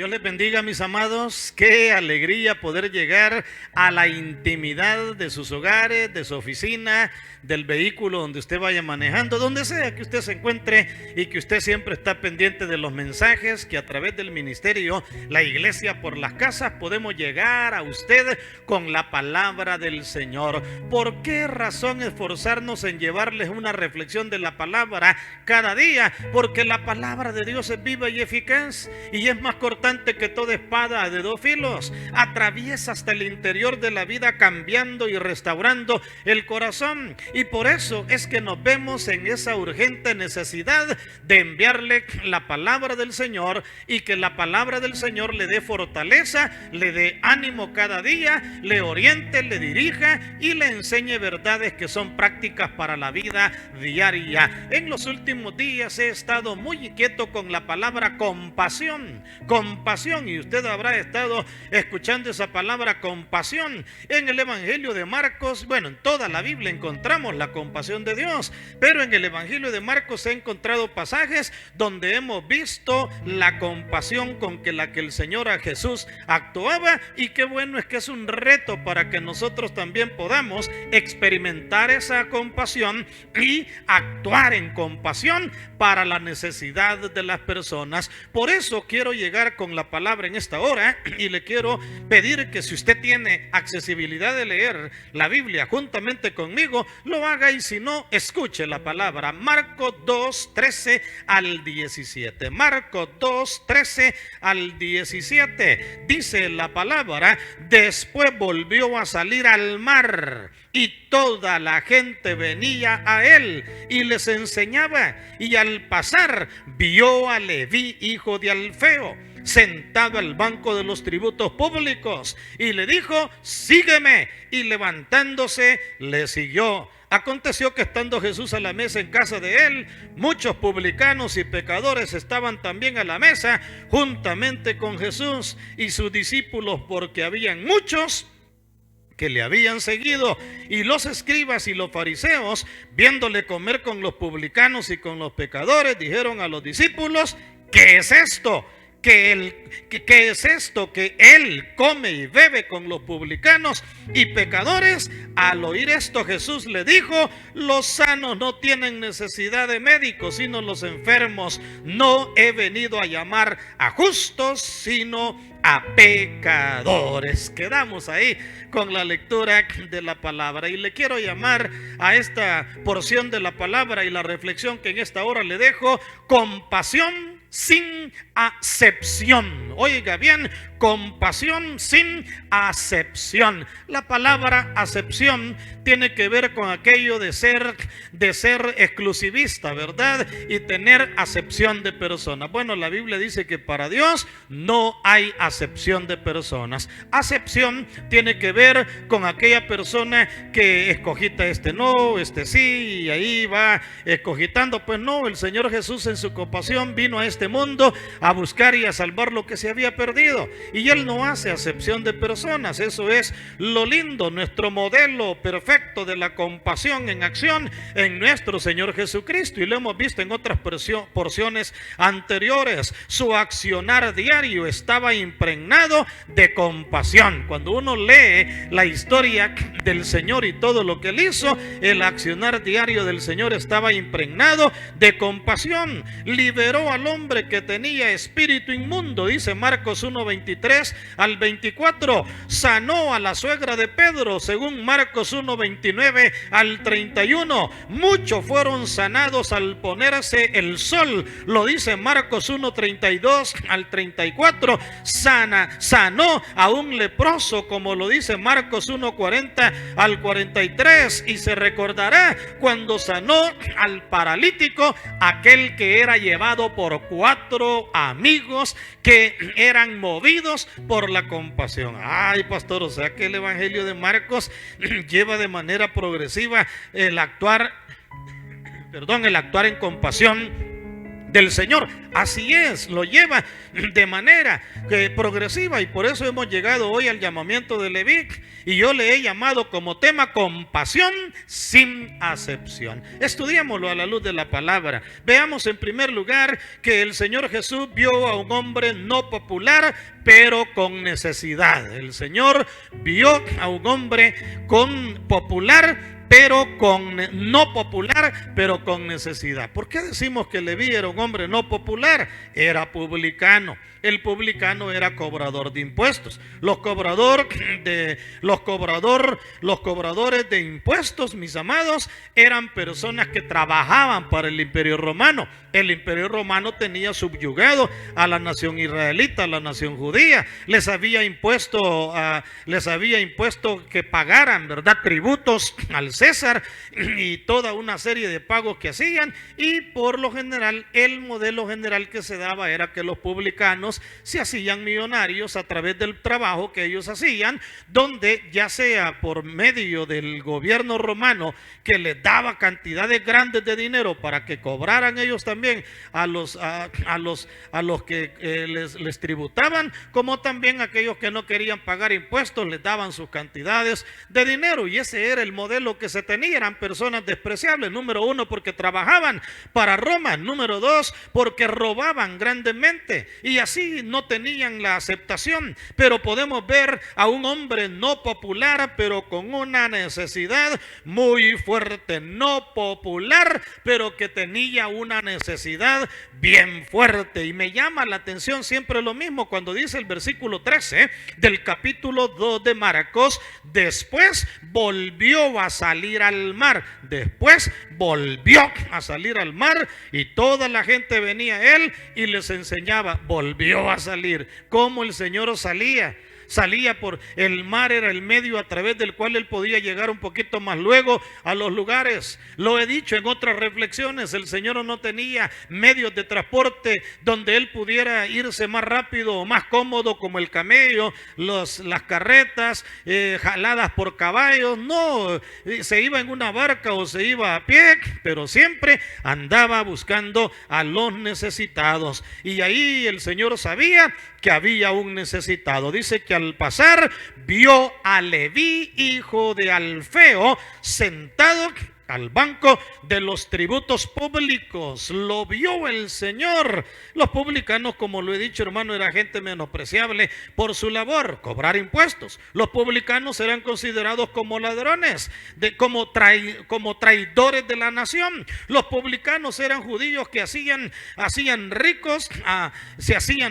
Dios les bendiga, mis amados. Qué alegría poder llegar a la intimidad de sus hogares, de su oficina, del vehículo donde usted vaya manejando, donde sea que usted se encuentre, y que usted siempre está pendiente de los mensajes que a través del ministerio La Iglesia por las Casas podemos llegar a usted con la palabra del Señor. ¿Por qué razón esforzarnos en llevarles una reflexión de la palabra cada día? Porque la palabra de Dios es viva y eficaz, y es más cortante que toda espada de dos filos. Atraviesa hasta el interior de la vida, cambiando y restaurando el corazón. Y por eso es que nos vemos en esa urgente necesidad de enviarle la palabra del Señor, y que la palabra del Señor le dé fortaleza, le dé ánimo cada día, le oriente, le dirija y le enseñe verdades que son prácticas para la vida diaria. En los últimos días he estado muy inquieto con la palabra compasión, y usted habrá estado escuchando esa palabra compasión en el Evangelio de Marcos. Bueno, en toda la Biblia encontramos la compasión de Dios, pero en el Evangelio de Marcos he encontrado pasajes donde hemos visto la compasión con la que el Señor a Jesús actuaba, y qué bueno es que es un reto para que nosotros también podamos experimentar esa compasión y actuar en compasión para la necesidad de las personas. Por eso quiero llegar con la palabra en esta hora, y le quiero pedir que si usted tiene accesibilidad de leer la Biblia juntamente conmigo, lo haga, y si no, escuche la palabra. Marcos 2, 13 al 17. Marcos 2, 13 al 17. Dice la palabra: después volvió a salir al mar, y toda la gente venía a él y les enseñaba. Y al pasar vio a Leví, hijo de Alfeo, sentado al banco de los tributos públicos, y le dijo: sígueme. Y levantándose le siguió. Aconteció que estando Jesús a la mesa en casa de él, muchos publicanos y pecadores estaban también a la mesa juntamente con Jesús y sus discípulos, porque habían muchos que le habían seguido. Y los escribas y los fariseos, viéndole comer con los publicanos y con los pecadores, dijeron a los discípulos: ¿qué es esto? ¿Qué es esto que él come y bebe con los publicanos y pecadores? Al oír esto, Jesús le dijo: los sanos no tienen necesidad de médicos, sino los enfermos. No he venido a llamar a justos, sino a pecadores. Quedamos ahí con la lectura de la palabra, y le quiero llamar a esta porción de la palabra y la reflexión que en esta hora le dejo: compasión sin acepción. Oiga bien, compasión sin acepción. La palabra acepción tiene que ver con aquello de ser exclusivista, ¿verdad? Y tener acepción de personas. Bueno, la Biblia dice que para Dios no hay acepción de personas. Acepción tiene que ver con aquella persona que escogita este no, este sí, y ahí va escogitando. Pues no, el Señor Jesús en su compasión vino a este mundo a buscar y a salvar lo que se había perdido, y Él no hace acepción de personas. Eso es lo lindo, nuestro modelo perfecto de la compasión en acción en nuestro Señor Jesucristo, y lo hemos visto en otras porciones anteriores. Su accionar diario estaba impregnado de compasión. Cuando uno lee la historia del Señor y todo lo que Él hizo, el accionar diario del Señor estaba impregnado de compasión. Liberó al hombre que tenía espíritu inmundo, dice Marcos 1, 23 al 24. Sanó a la suegra de Pedro, según Marcos 1, 29 al 31. Muchos fueron sanados al ponerse el sol, lo dice Marcos 1, 32 al 34. Sanó a un leproso, como lo dice Marcos 1, 40 al 43. Y se recordará cuando sanó al paralítico, aquel que era llevado por 4 amigos que eran movidos por la compasión. Ay, pastor, o sea que el Evangelio de Marcos lleva de manera progresiva el actuar en compasión del Señor. Así es, lo lleva de manera progresiva, y por eso hemos llegado hoy al llamamiento de Leví, y yo le he llamado como tema compasión sin acepción. Estudiémoslo a la luz de la palabra. Veamos en primer lugar que el Señor Jesús vio a un hombre no popular pero con necesidad. El Señor vio a un hombre popular, pero no popular, pero con necesidad. ¿Por qué decimos que Leví era un hombre no popular? Era publicano. El publicano era cobrador de impuestos. Los cobradores de impuestos, mis amados, eran personas que trabajaban para el Imperio Romano. El Imperio Romano tenía subyugado a la nación israelita, a la nación judía. Les había impuesto que pagaran, ¿verdad?, tributos al César y toda una serie de pagos que hacían. Y por lo general, el modelo general que se daba era que los publicanos se hacían millonarios a través del trabajo que ellos hacían, donde ya sea por medio del gobierno romano, que les daba cantidades grandes de dinero para que cobraran ellos también a los que les tributaban, como también aquellos que no querían pagar impuestos les daban sus cantidades de dinero. Y ese era el modelo que se tenía. Eran personas despreciables, número uno, porque trabajaban para Roma; número dos, porque robaban grandemente, y así no tenían la aceptación. Pero podemos ver a un hombre no popular, pero con una necesidad muy fuerte. No popular, pero que tenía una necesidad bien fuerte. Y me llama la atención siempre lo mismo cuando dice el versículo 13 del capítulo 2 de Marcos: después volvió a salir al mar. Después volvió a salir al mar, y toda la gente venía a él y les enseñaba. Volvió a salir. ¿Cómo el Señor salía? Salía por el mar, era el medio a través del cual él podía llegar un poquito más luego a los lugares. Lo he dicho en otras reflexiones, el Señor no tenía medios de transporte donde él pudiera irse más rápido o más cómodo, como el camello, las carretas jaladas por caballos. No, se iba en una barca o se iba a pie, pero siempre andaba buscando a los necesitados. Y ahí el Señor sabía que había un necesitado. Dice que al pasar vio a Leví, hijo de Alfeo, sentado al banco de los tributos públicos. Lo vio el Señor. Los publicanos, como lo he dicho, hermano, era gente menospreciable por su labor, cobrar impuestos. Los publicanos eran considerados como ladrones, como traidores de la nación. Los publicanos eran judíos que se hacían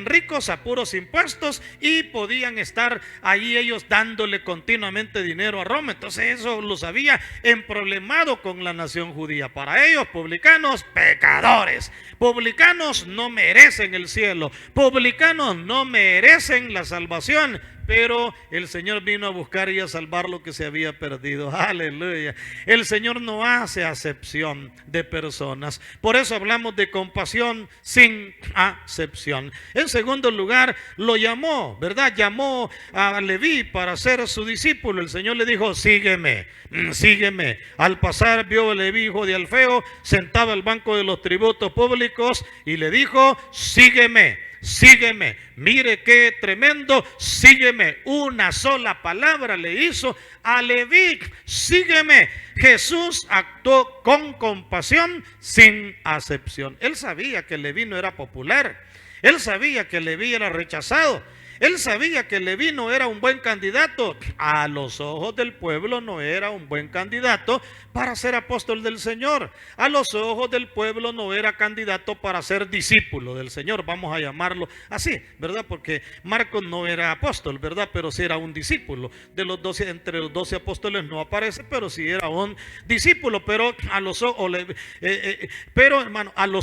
ricos a puros impuestos, y podían estar ahí ellos dándole continuamente dinero a Roma. Entonces eso los había emproblemado con la nación judía. Para ellos, publicanos, pecadores. Publicanos no merecen el cielo. Publicanos no merecen la salvación. Pero el Señor vino a buscar y a salvar lo que se había perdido. Aleluya. El Señor no hace acepción de personas. Por eso hablamos de compasión sin acepción. En segundo lugar, lo llamó, ¿verdad? Llamó a Leví para ser su discípulo. El Señor le dijo: sígueme, sígueme. Al pasar vio a Leví, hijo de Alfeo, sentado al banco de los tributos públicos, y le dijo: sígueme. Sígueme. Mire qué tremendo. Sígueme. Una sola palabra le hizo a Leví: sígueme. Jesús actuó con compasión sin acepción. Él sabía que Leví no era popular. Él sabía que Leví era rechazado. Él sabía que Leví no era un buen candidato. A los ojos del pueblo no era un buen candidato para ser apóstol del Señor. A los ojos del pueblo no era candidato para ser discípulo del Señor. Vamos a llamarlo así, ¿verdad? Porque Marcos no era apóstol, ¿verdad? Pero sí era un discípulo. Entre los 12 apóstoles no aparece, pero sí era un discípulo. Pero a los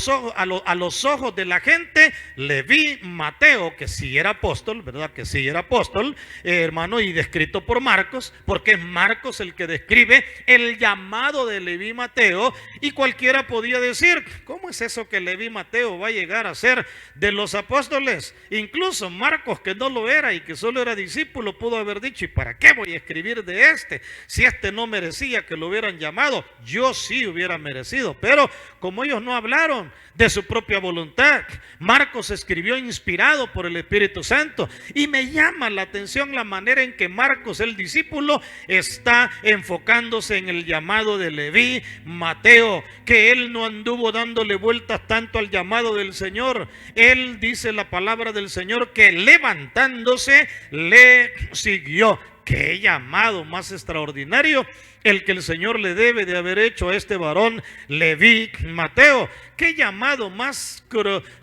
ojos, a los ojos de la gente, Leví, Mateo, que sí era apóstol, ¿verdad? Que sí era apóstol, hermano, y descrito por Marcos, porque es Marcos el que describe el llamado de Leví y Mateo, y cualquiera podía decir, ¿cómo es eso que Leví y Mateo va a llegar a ser de los apóstoles? Incluso Marcos, que no lo era y que solo era discípulo, pudo haber dicho, ¿y para qué voy a escribir de este? Si este no merecía que lo hubieran llamado, yo sí hubiera merecido. Pero como ellos no hablaron de su propia voluntad, Marcos escribió inspirado por el Espíritu Santo, y me llama la atención la manera en que Marcos, el discípulo, está enfocándose en el llamado de Leví, Mateo, que él no anduvo dándole vueltas tanto al llamado del Señor. Él, dice la palabra del Señor, que levantándose le siguió. Qué llamado más extraordinario el que el Señor le debe de haber hecho a este varón Leví Mateo. Qué llamado más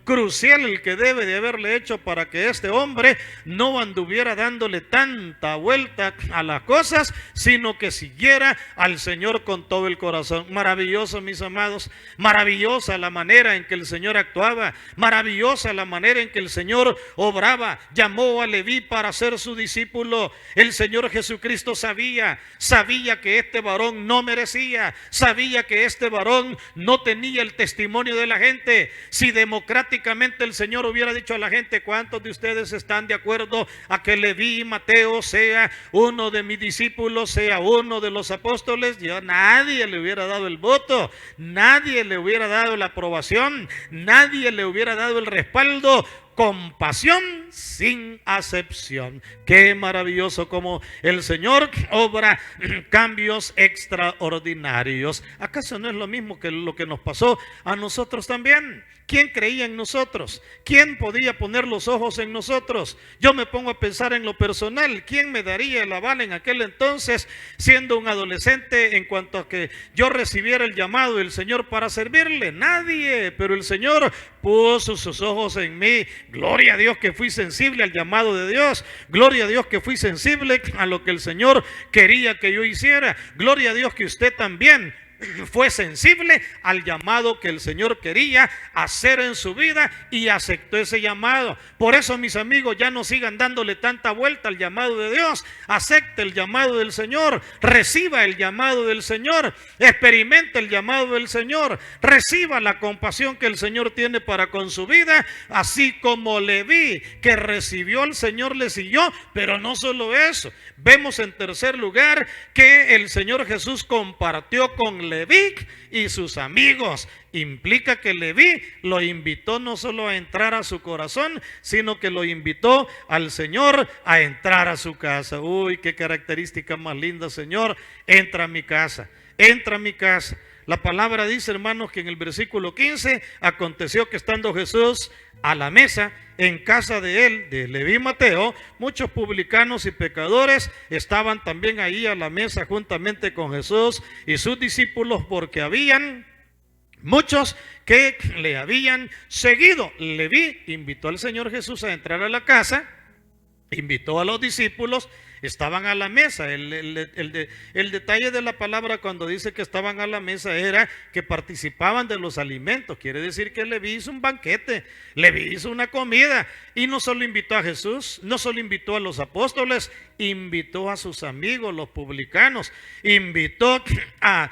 crucial el que debe de haberle hecho para que este hombre no anduviera dándole tanta vuelta a las cosas, sino que siguiera al Señor con todo el corazón. Maravilloso, mis amados, maravillosa la manera en que el Señor actuaba, maravillosa la manera en que el Señor obraba. Llamó a Leví para ser su discípulo. El Señor Jesucristo sabía que este varón no merecía, sabía que este varón no tenía el testimonio de la gente. Si democráticamente el Señor hubiera dicho a la gente, ¿cuántos de ustedes están de acuerdo a que Leví y Mateo sea uno de mis discípulos, sea uno de los apóstoles? Nadie le hubiera dado el voto, nadie le hubiera dado la aprobación, nadie le hubiera dado el respaldo. Compasión sin acepción. Qué maravilloso como el Señor obra cambios extraordinarios. ¿Acaso no es lo mismo que lo que nos pasó a nosotros también? ¿Quién creía en nosotros? ¿Quién podía poner los ojos en nosotros? Yo me pongo a pensar en lo personal. ¿Quién me daría el aval en aquel entonces, siendo un adolescente, en cuanto a que yo recibiera el llamado del Señor para servirle? Nadie. Pero el Señor puso sus ojos en mí. Gloria a Dios que fui sensible al llamado de Dios. Gloria a Dios que fui sensible a lo que el Señor quería que yo hiciera. Gloria a Dios que usted también fue sensible al llamado que el Señor quería hacer en su vida y aceptó ese llamado. Por eso, mis amigos, ya no sigan dándole tanta vuelta al llamado de Dios. Acepte el llamado del Señor, reciba el llamado del Señor, experimente el llamado del Señor, reciba la compasión que el Señor tiene para con su vida, así como Leví, que recibió al Señor, le siguió. Pero no solo eso, vemos en tercer lugar que el Señor Jesús compartió con Leví y sus amigos. Implica que Leví lo invitó no solo a entrar a su corazón, sino que lo invitó al Señor a entrar a su casa. Uy, qué característica más linda, Señor. Entra a mi casa, entra a mi casa. La palabra dice, hermanos, que en el versículo 15, aconteció que estando Jesús a la mesa en casa de él, de Leví Mateo, muchos publicanos y pecadores estaban también ahí a la mesa juntamente con Jesús y sus discípulos, porque habían muchos que le habían seguido. Leví invitó al Señor Jesús a entrar a la casa, invitó a los discípulos, estaban a la mesa. El detalle de la palabra cuando dice que estaban a la mesa era que participaban de los alimentos. Quiere decir que Leví hizo un banquete, Leví hizo una comida, y no solo invitó a Jesús, no solo invitó a los apóstoles, invitó a sus amigos, los publicanos, invitó a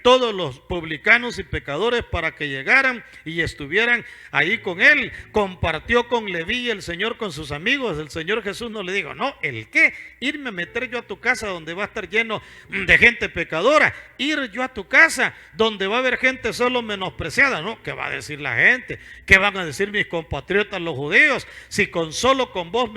todos los publicanos y pecadores para que llegaran y estuvieran ahí con él. Compartió con Leví el Señor con sus amigos. El Señor Jesús no le dijo, no, ¿el qué? Irme a meter yo a tu casa donde va a estar lleno de gente pecadora, ir yo a tu casa donde va a haber gente solo menospreciada. No, ¿qué va a decir la gente? ¿Qué van a decir mis compatriotas los judíos? Si solo con vos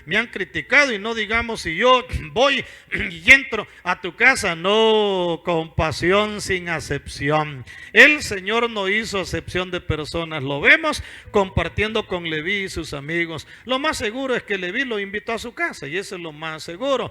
me han criticado, y no digamos si yo voy y entro a tu casa. No, compasión sin acepción. El Señor no hizo acepción de personas. Lo vemos compartiendo con Leví y sus amigos. Lo más seguro es que Leví lo invitó a su casa, y eso es lo más seguro.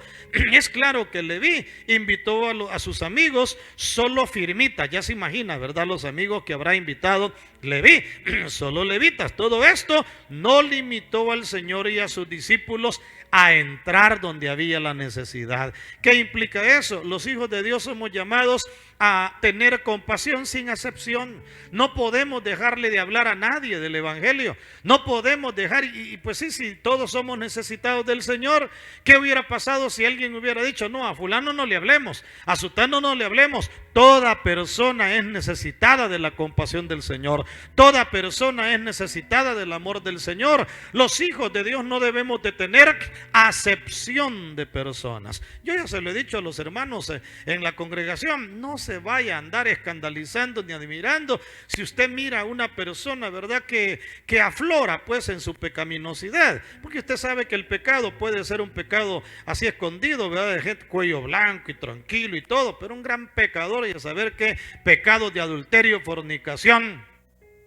Es claro que Leví invitó a sus amigos solo firmita. Ya se imagina, ¿verdad? Los amigos que habrá invitado Leví, solo levitas. Todo esto no limitó al Señor y a sus discípulos a entrar donde había la necesidad. ¿Qué implica eso? Los hijos de Dios somos llamados a tener compasión sin acepción. No podemos dejarle de hablar a nadie del evangelio. No podemos dejar, y pues sí, si todos somos necesitados del Señor, ¿qué hubiera pasado si alguien hubiera dicho, no, a fulano no le hablemos, a sutano no le hablemos? Toda persona es necesitada de la compasión del Señor. Toda persona es necesitada del amor del Señor. Los hijos de Dios no debemos de tener acepción de personas. Yo ya se lo he dicho a los hermanos en la congregación, no se vaya a andar escandalizando ni admirando si usted mira a una persona, ¿verdad?, que aflora pues en su pecaminosidad, porque usted sabe que el pecado puede ser un pecado así escondido, ¿verdad?, de gente cuello blanco y tranquilo y todo, pero un gran pecador, y a saber que pecados de adulterio, fornicación,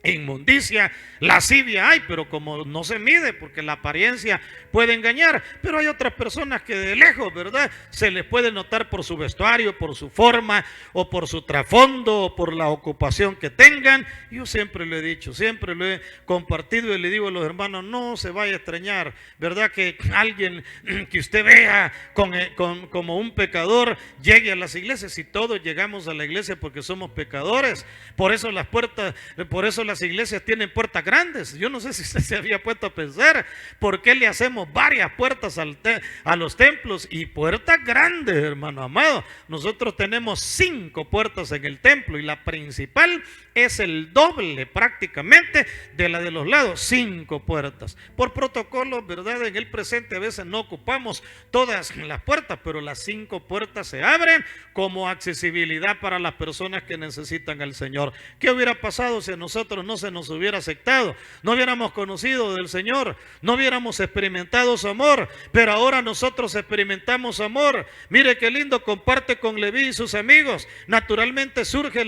inmundicia, lascivia hay, pero como no se mide, porque la apariencia puede engañar. Pero hay otras personas que de lejos, ¿verdad?, se les puede notar por su vestuario, por su forma, o por su trasfondo, o por la ocupación que tengan. Yo siempre lo he dicho, siempre lo he compartido y le digo a los hermanos, no se vaya a extrañar, ¿verdad?, que alguien que usted vea como un pecador llegue a las iglesias. Y todos llegamos a la iglesia porque somos pecadores. Por eso las puertas, por eso las iglesias tienen puertas grandes. Yo no sé si usted se había puesto a pensar por qué le hacemos varias puertas a los templos y puertas grandes, hermano amado. Nosotros tenemos 5 puertas en el templo y la principal es el doble prácticamente de la de los lados, 5 puertas. Por protocolo, ¿verdad?, en el presente a veces no ocupamos todas las puertas, pero las 5 puertas se abren como accesibilidad para las personas que necesitan al Señor. ¿Qué hubiera pasado si a nosotros no se nos hubiera aceptado, no hubiéramos conocido del Señor, no hubiéramos experimentado su amor? Pero ahora nosotros experimentamos amor. Mire qué lindo, comparte con Leví y sus amigos. Naturalmente surge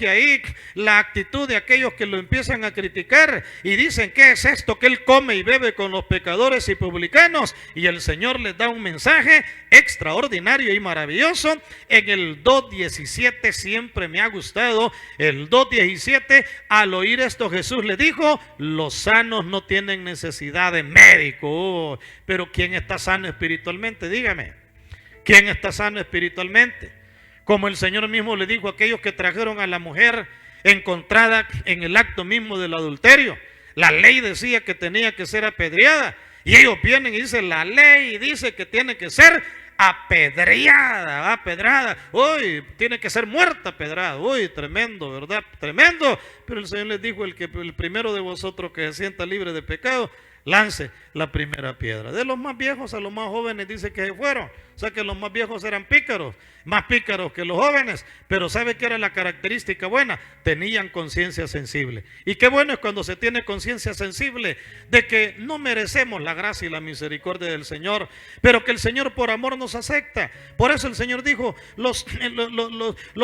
ahí la actitud de aquellos que lo empiezan a criticar y dicen, ¿qué es esto que él come y bebe con los pecadores y publicanos? Y el Señor les da un mensaje extraordinario y maravilloso en el 2:17. Siempre me ha gustado el 2:17. Al oír esto, Jesús le dijo, los sanos no tienen necesidad de médico. Pero ¿quién está sano espiritualmente? Dígame, ¿quién está sano espiritualmente? Como el Señor mismo le dijo a aquellos que trajeron a la mujer encontrada en el acto mismo del adulterio. La ley decía que tenía que ser apedreada, y ellos vienen y dicen, la ley dice que tiene que ser apedreada, apedrada, uy, tiene que ser muerta apedrada, uy, tremendo, ¿verdad? Tremendo. Pero el Señor les dijo, el primero de vosotros que se sienta libre de pecado, lance la primera piedra. De los más viejos a los más jóvenes dice que se fueron. O sea que los más viejos eran pícaros, más pícaros que los jóvenes. Pero ¿sabe qué era la característica buena? Tenían conciencia sensible. Y qué bueno es cuando se tiene conciencia sensible de que no merecemos la gracia y la misericordia del Señor, pero que el Señor por amor nos acepta. Por eso el Señor dijo, los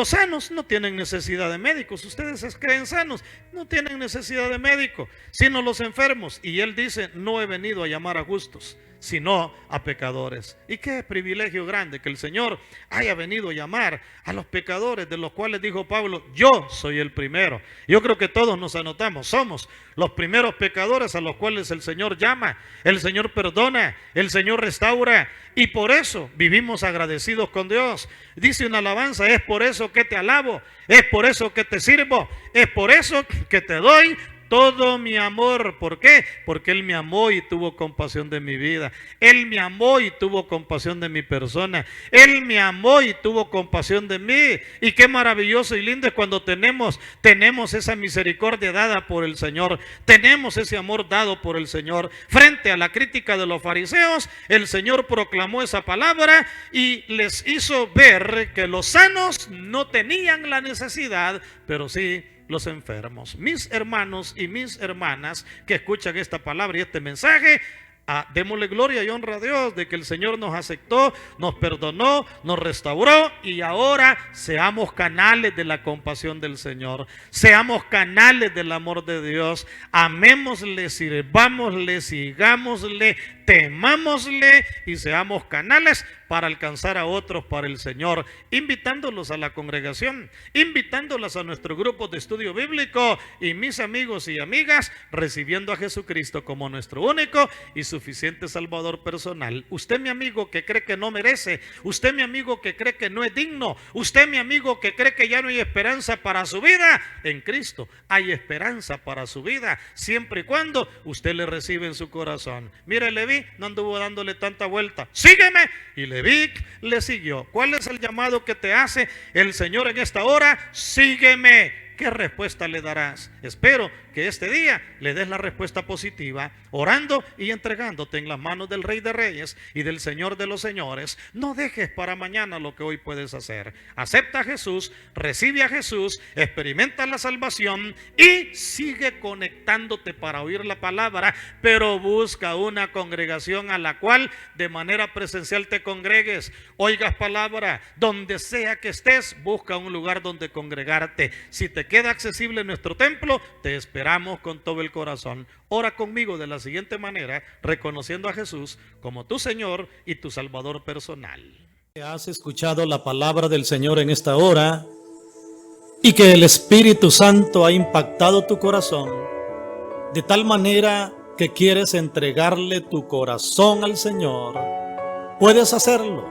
sanos no tienen necesidad de médicos. Ustedes se creen sanos, no tienen necesidad de médico, sino los enfermos. Y Él dice, no he venido a llamar a justos, sino a pecadores. Y qué privilegio grande que el Señor haya venido a llamar a los pecadores, de los cuales dijo Pablo, yo soy el primero. Yo creo que todos nos anotamos, somos los primeros pecadores a los cuales el Señor llama, el Señor perdona, el Señor restaura, y por eso vivimos agradecidos con Dios. Dice una alabanza, es por eso que te alabo, es por eso que te sirvo, es por eso que te doy todo mi amor. ¿Por qué? Porque Él me amó y tuvo compasión de mi vida. Él me amó y tuvo compasión de mi persona. Él me amó y tuvo compasión de mí. Y qué maravilloso y lindo es cuando tenemos esa misericordia dada por el Señor. Tenemos ese amor dado por el Señor. Frente a la crítica de los fariseos, el Señor proclamó esa palabra y les hizo ver que los sanos no tenían la necesidad, pero sí los enfermos. Mis hermanos y mis hermanas que escuchan esta palabra y este mensaje, démosle gloria y honra a Dios de que el Señor nos aceptó, nos perdonó, nos restauró, y ahora seamos canales de la compasión del Señor, seamos canales del amor de Dios, amémosle, sirvámosle, sigámosle, temámosle y seamos canales para alcanzar a otros para el Señor, invitándolos a la congregación, invitándolos a nuestro grupo de estudio bíblico y mis amigos y amigas, recibiendo a Jesucristo como nuestro único y suficiente Salvador personal. Usted, mi amigo, que cree que no merece, usted, mi amigo, que cree que no es digno, usted, mi amigo, que cree que ya no hay esperanza para su vida, en Cristo hay esperanza para su vida, siempre y cuando usted le recibe en su corazón. Mire, Leví no anduvo dándole tanta vuelta, sígueme, y Leví le siguió. ¿Cuál es el llamado que te hace el Señor en esta hora? Sígueme. ¿Qué respuesta le darás? Espero que este día le des la respuesta positiva, orando y entregándote en las manos del Rey de Reyes y del Señor de los Señores. No dejes para mañana lo que hoy puedes hacer. Acepta a Jesús, recibe a Jesús, experimenta la salvación y sigue conectándote para oír la palabra, pero busca una congregación a la cual de manera presencial te congregues, oigas palabra, donde sea que estés, busca un lugar donde congregarte. Si te queda accesible nuestro templo, te esperamos con todo el corazón. Ora conmigo de la siguiente manera, reconociendo a Jesús como tu Señor y tu Salvador personal. Has escuchado la palabra del Señor en esta hora y que el Espíritu Santo ha impactado tu corazón de tal manera que quieres entregarle tu corazón al Señor. Puedes hacerlo.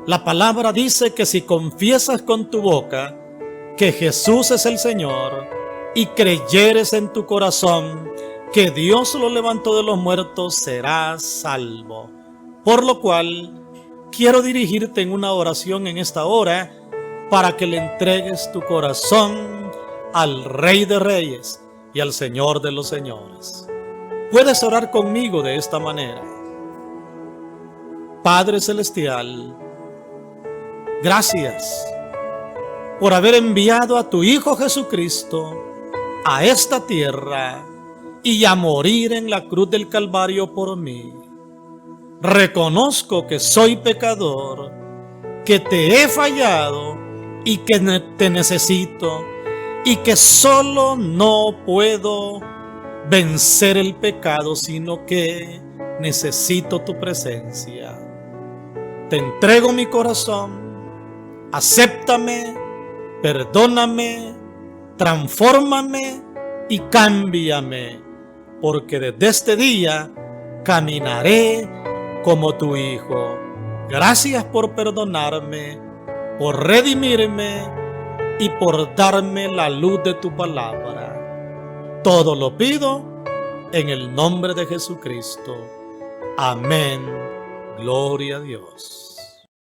La palabra dice que si confiesas con tu boca que Jesús es el Señor y creyeres en tu corazón que Dios lo levantó de los muertos, serás salvo. Por lo cual, quiero dirigirte en una oración en esta hora para que le entregues tu corazón al Rey de Reyes y al Señor de los Señores. Puedes orar conmigo de esta manera. Padre Celestial, gracias por haber enviado a tu Hijo Jesucristo a esta tierra y a morir en la cruz del Calvario por mí. Reconozco que soy pecador, que te he fallado y que te necesito, y que solo no puedo vencer el pecado, sino que necesito tu presencia. Te entrego mi corazón, acéptame, perdóname, transfórmame y cámbiame, porque desde este día caminaré como tu Hijo. Gracias por perdonarme, por redimirme y por darme la luz de tu palabra. Todo lo pido en el nombre de Jesucristo. Amén. Gloria a Dios.